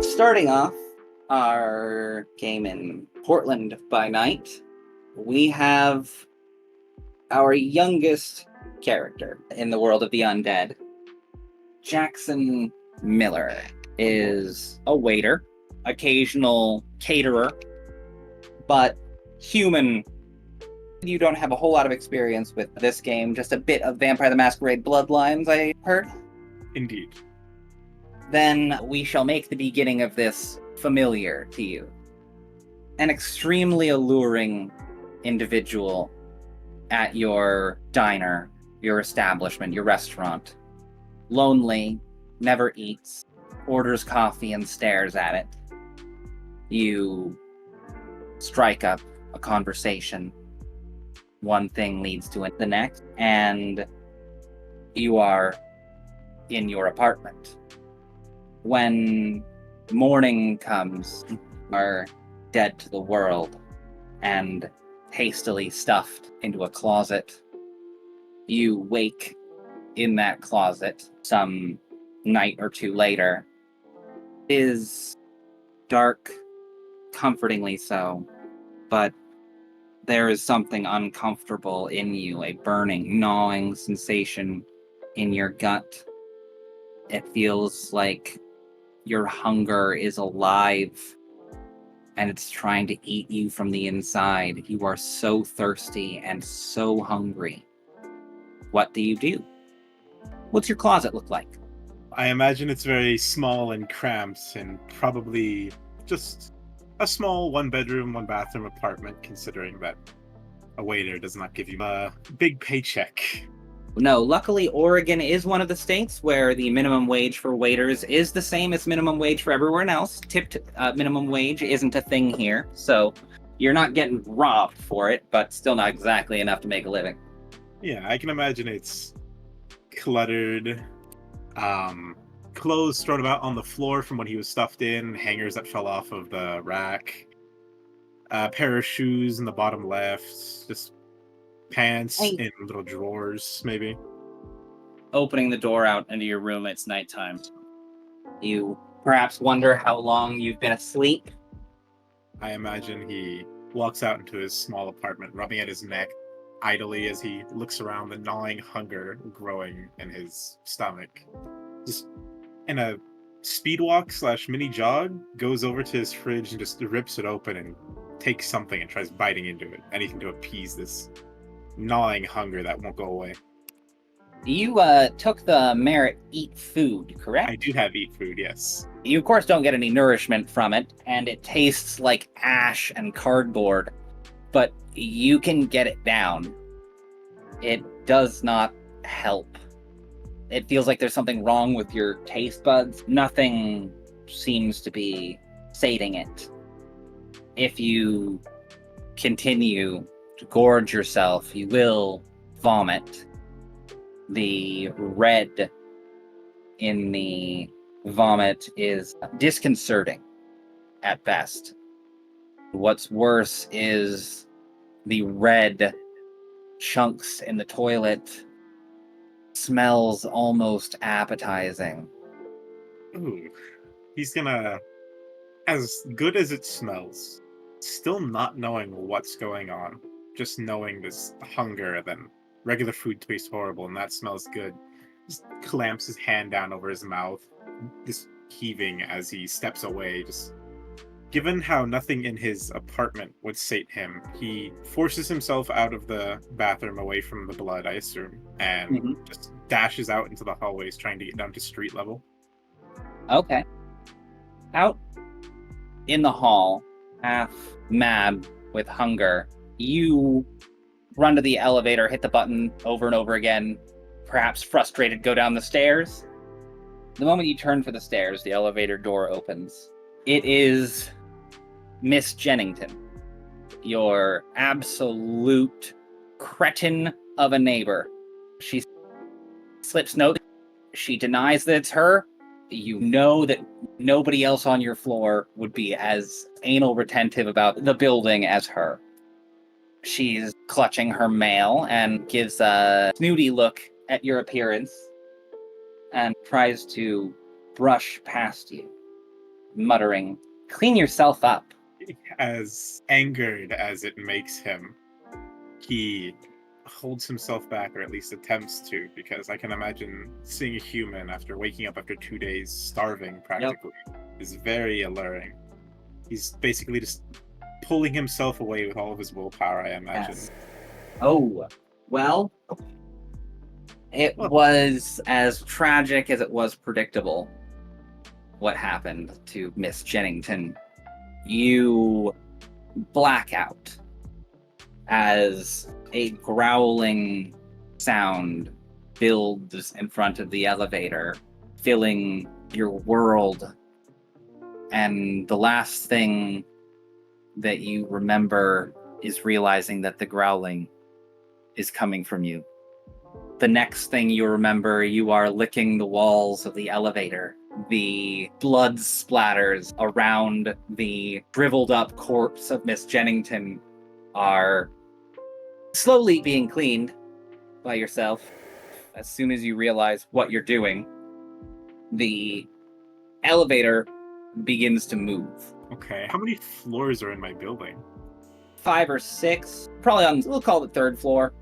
Starting off our game in Portland by night, we have our youngest character in the world of the undead. Jackson Miller is a waiter, occasional caterer, but human. You don't have a whole lot of experience with this game, just a bit of Vampire the Masquerade Bloodlines, I heard. Indeed. Then we shall make the beginning of this familiar to you. An extremely alluring individual at your diner, your establishment, your restaurant. Lonely, never eats, orders coffee and stares at it. You strike up a conversation. One thing leads to the next, and you are in your apartment. When morning comes, you are dead to the world and hastily stuffed into a closet. You wake in that closet some night or two later. It is dark, comfortingly so, but there is something uncomfortable in you, a burning, gnawing sensation in your gut. It feels like your hunger is alive and it's trying to eat you from the inside. You are so thirsty and so hungry. What do you do? What's your closet look like? I imagine it's very small and cramped and probably just a small one-bedroom, one-bathroom apartment, considering that a waiter does not give you a big paycheck. No, luckily Oregon is one of the states where the minimum wage for waiters is the same as minimum wage for everyone else. Tipped minimum wage isn't a thing here, so you're not getting robbed for it, but still not exactly enough to make a living. Yeah, I can imagine it's cluttered, clothes thrown about on the floor from when he was stuffed in, hangers that fell off of the rack, a pair of shoes in the bottom left, just pants in little drawers, maybe. Opening the door out into your room, it's nighttime. You perhaps wonder how long you've been asleep. I imagine he walks out into his small apartment, rubbing at his neck idly as he looks around, the gnawing hunger growing in his stomach. Just in a speed walk / mini jog, goes over to his fridge and just rips it open and takes something and tries biting into it. Anything to appease this gnawing hunger that won't go away. You took the merit eat food, correct? I do have eat food, yes. You, of course, don't get any nourishment from it, and it tastes like ash and cardboard, but you can get it down. It does not help. It feels like there's something wrong with your taste buds. Nothing seems to be sating it. If you continue to gorge yourself, you will vomit. The red in the vomit is disconcerting at best. What's worse is the red chunks in the toilet smells almost appetizing. Ooh. He's gonna, as good as it smells, still not knowing what's going on, just knowing this hunger, then regular food tastes horrible and that smells good. Just clamps his hand down over his mouth, just heaving as he steps away. Just given how nothing in his apartment would sate him, he forces himself out of the bathroom away from the blood, I assume, and just dashes out into the hallways trying to get down to street level. Okay. Out in the hall, half mad with hunger, you run to the elevator, hit the button over and over again, perhaps frustrated, go down the stairs. The moment you turn for the stairs, the elevator door opens. It is Miss Jennington, your absolute cretin of a neighbor. She slips notes. She denies that it's her. You know that nobody else on your floor would be as anal retentive about the building as her. She's clutching her mail and gives a snooty look at your appearance. and tries to brush past you, muttering, "Clean yourself up." As angered as it makes him, he holds himself back, or at least attempts to, because I can imagine seeing a human after waking up after 2 days starving practically is very alluring. He's basically just pulling himself away with all of his willpower, I imagine. Yes. Oh, well, it Well- was as tragic as it was predictable what happened to Miss Jennington. You black out as a growling sound builds in front of the elevator, filling your world. And the last thing that you remember is realizing that the growling is coming from you. The next thing you remember, you are licking the walls of the elevator. The blood splatters around the shriveled up corpse of Miss Jennington are slowly being cleaned by yourself. As soon as you realize what you're doing, the elevator begins to move. Okay, how many floors are in my building? 5 or 6, probably on, we'll call it 3rd floor.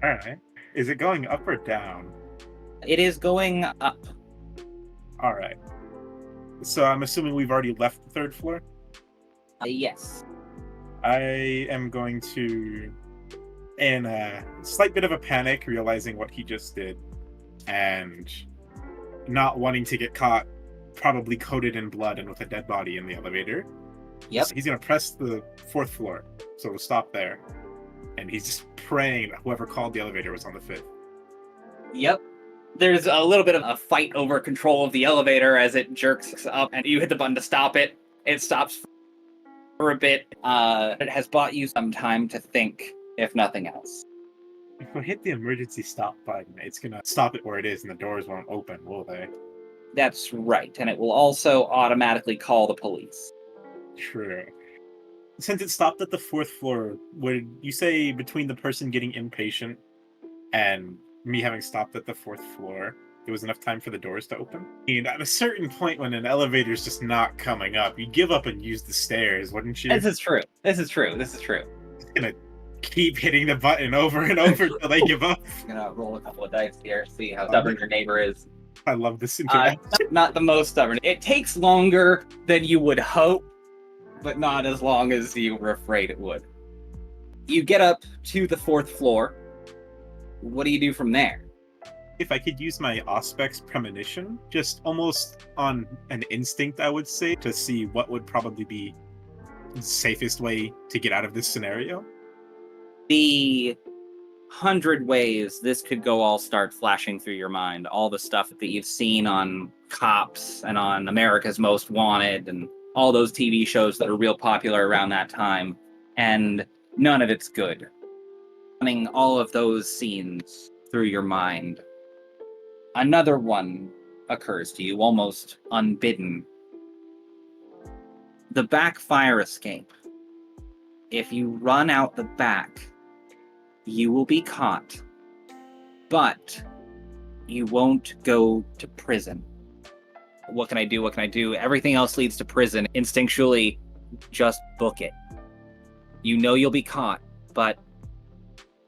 Alright. Is it going up or down? It is going up. Alright. So I'm assuming we've already left the 3rd floor? Yes. I am going to, in a slight bit of a panic, realizing what he just did, and not wanting to get caught, probably coated in blood and with a dead body in the elevator. Yep. So he's going to press the 4th floor, so we'll stop there. And he's just praying that whoever called the elevator was on the 5th. Yep. There's a little bit of a fight over control of the elevator as it jerks up, and you hit the button to stop it. It stops for a bit. It has bought you some time to think, if nothing else. If we hit the emergency stop button, it's going to stop it where it is and the doors won't open, will they? That's right, and it will also automatically call the police. True. Since it stopped at the 4th floor, would you say between the person getting impatient and me having stopped at the 4th floor, there was enough time for the doors to open? And at a certain point when an elevator's just not coming up, you give up and use the stairs, wouldn't you? This is true. It's gonna keep hitting the button over and over until they give up. I'm gonna roll a couple of dice here, see how stubborn your neighbor is. I love this interaction. Not the most stubborn. It takes longer than you would hope, but not as long as you were afraid it would. You get up to the 4th floor. What do you do from there? If I could use my Auspex premonition, just almost on an instinct, I would say, to see what would probably be the safest way to get out of this scenario. The 100 ways this could go all start flashing through your mind. All the stuff that you've seen on Cops and on America's Most Wanted and all those TV shows that are real popular around that time. And none of it's good. Running all of those scenes through your mind. Another one occurs to you, almost unbidden. The back fire escape. If you run out the back, you will be caught, but you won't go to prison. What can I do? What can I do? Everything else leads to prison. Instinctually, just book it. You know you'll be caught, but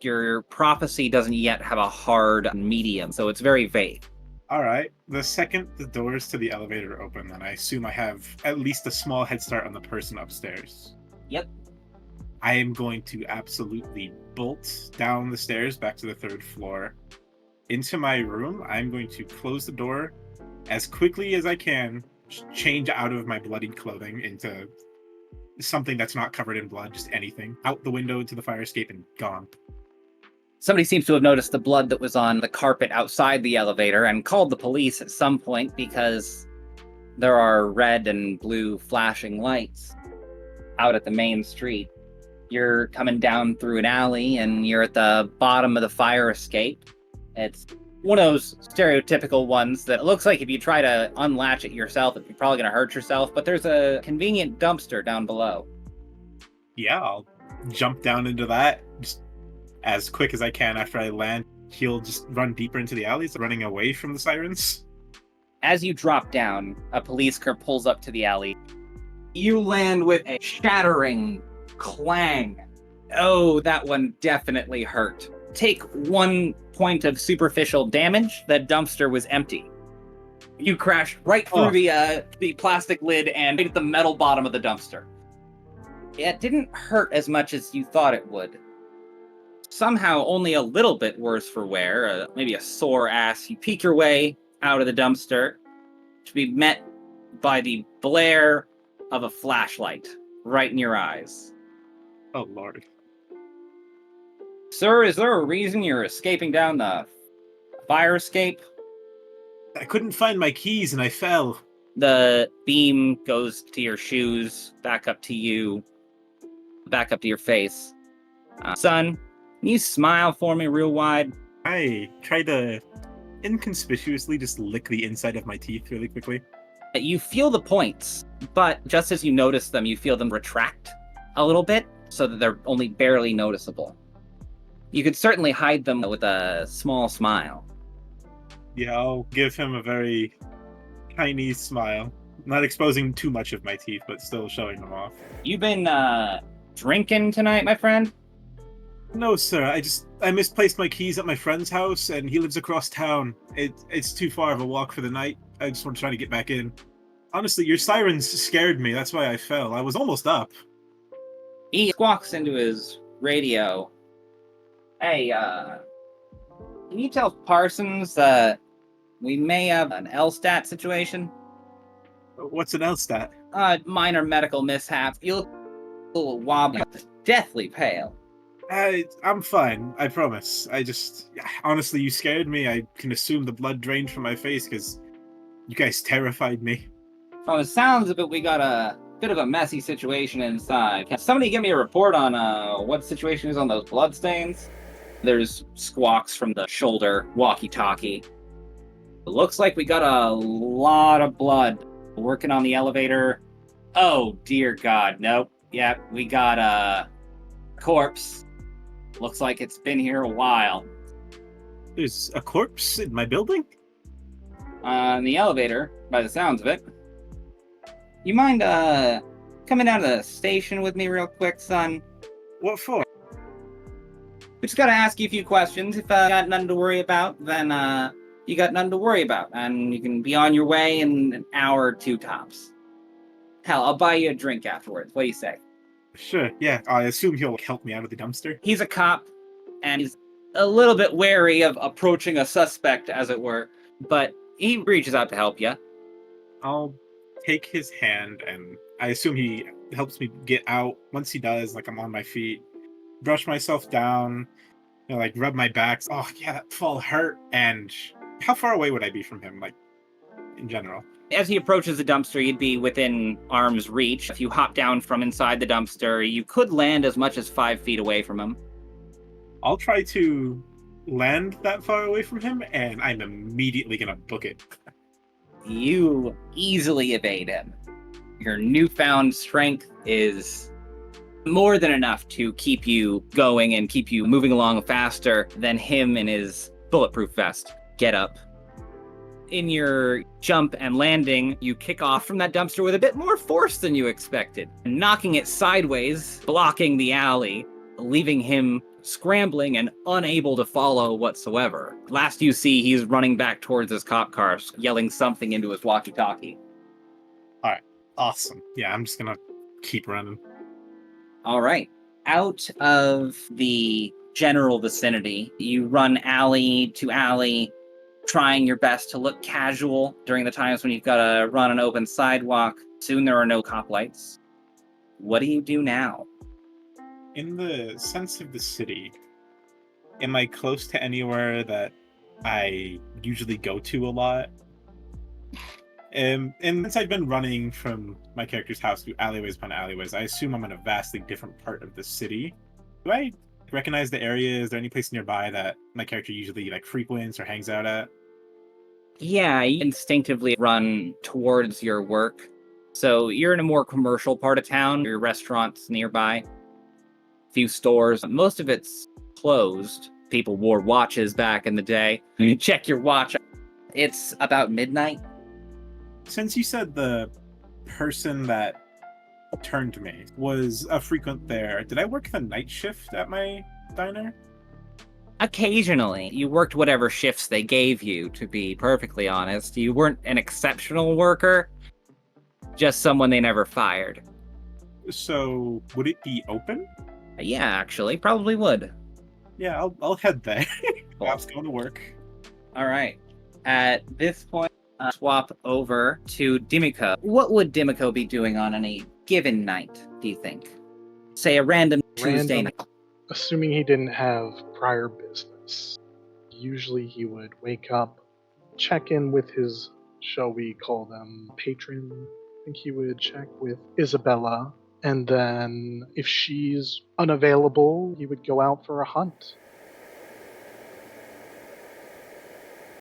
your prophecy doesn't yet have a hard medium, so it's very vague. All right. The second the doors to the elevator open, then I assume I have at least a small head start on the person upstairs. Yep. I am going to absolutely bolt down the stairs back to the 3rd floor. Into my room, I'm going to close the door as quickly as I can, change out of my bloodied clothing into something that's not covered in blood, just anything. Out the window into the fire escape and gone. Somebody seems to have noticed the blood that was on the carpet outside the elevator and called the police at some point because there are red and blue flashing lights out at the main street. You're coming down through an alley and you're at the bottom of the fire escape. It's one of those stereotypical ones that looks like if you try to unlatch it yourself, you're probably going to hurt yourself, but there's a convenient dumpster down below. Yeah, I'll jump down into that just as quick as I can after I land. he'll just run deeper into the alleys, running away from the sirens. As you drop down, a police car pulls up to the alley. You land with a shattering clang. Oh, that one definitely hurt. Take 1 point of superficial damage. The dumpster was empty. You crashed right through the plastic lid and hit the metal bottom of the dumpster. It didn't hurt as much as you thought it would. Somehow only a little bit worse for wear, maybe a sore ass. You peek your way out of the dumpster to be met by the glare of a flashlight right in your eyes. Oh, Lord. Sir, is there a reason you're escaping down the fire escape? I couldn't find my keys and I fell. The beam goes to your shoes, back up to you, back up to your face. Son, can you smile for me real wide? I tried to inconspicuously just lick the inside of my teeth really quickly. You feel the points, but just as you notice them, you feel them retract a little bit so that they're only barely noticeable. You could certainly hide them with a small smile. Yeah, I'll give him a very tiny smile. Not exposing too much of my teeth, but still showing them off. You've been, drinking tonight, my friend? No, sir. I misplaced my keys at my friend's house, and he lives across town. It's too far of a walk for the night. I just want to try to get back in. Honestly, your sirens scared me. That's why I fell. I was almost up. He squawks into his radio. Hey, can you tell Parsons that we may have an LSTAT situation? What's an L-stat? Minor medical mishap. You look a little wobbly, deathly pale. I'm fine, I promise. Honestly, you scared me. I can assume the blood drained from my face because you guys terrified me. From the sounds of it, we got a bit of a messy situation inside. Can somebody give me a report on what the situation is on those bloodstains? There's squawks from the shoulder walkie-talkie. It looks like we got a lot of blood. Working on the elevator. Oh, dear God, nope. Yeah, we got a corpse. Looks like it's been here a while. There's a corpse in my building? In the elevator, by the sounds of it. You mind, coming down to the station with me real quick, son? What for? We just gotta ask you a few questions. If you got nothing to worry about, then, you got nothing to worry about, and you can be on your way in an hour or two tops. Hell, I'll buy you a drink afterwards. What do you say? Sure, yeah. I assume he'll help me out of the dumpster. He's a cop, and he's a little bit wary of approaching a suspect, as it were, but he reaches out to help you. I'll take his hand, and I assume he helps me get out. Once he does, I'm on my feet, brush myself down, rub my back. Oh, yeah, that fall hurt. And how far away would I be from him, in general? As he approaches the dumpster, you'd be within arm's reach. If you hop down from inside the dumpster, you could land as much as 5 feet away from him. I'll try to land that far away from him, and I'm immediately gonna book it. You easily evade him. Your newfound strength is more than enough to keep you going and keep you moving along faster than him in his bulletproof vest. Get up. In your jump and landing, you kick off from that dumpster with a bit more force than you expected, knocking it sideways, blocking the alley, leaving him scrambling and unable to follow whatsoever. Last you see, he's running back towards his cop car, yelling something into his walkie-talkie. Alright, awesome. Yeah, I'm just gonna keep running. Alright. Out of the general vicinity, you run alley to alley, trying your best to look casual during the times when you've got to run an open sidewalk. Soon there are no cop lights. What do you do now? In the sense of the city, am I close to anywhere that I usually go to a lot? And since I've been running from my character's house through alleyways upon alleyways, I assume I'm in a vastly different part of the city. Do I recognize the area? Is there any place nearby that my character usually frequents or hangs out at? Yeah, you instinctively run towards your work. So you're in a more commercial part of town. Your restaurant's nearby. Few stores. Most of it's closed. people wore watches back in the day. You check your watch. It's about midnight. Since you said the person that turned me was a frequent there, did I work the night shift at my diner? Occasionally, you worked whatever shifts they gave you, to be perfectly honest. You weren't an exceptional worker, just someone they never fired. So would it be open? Yeah, actually, probably would. Yeah, I'll head there. Perhaps going to work. All right. At this point, swap over to Dimico. What would Dimico be doing on any given night, do you think? Say a random Tuesday night. Assuming he didn't have prior business. Usually he would wake up, check in with his, shall we call them, patron. I think he would check with Isabella, and then if she's unavailable, he would go out for a hunt.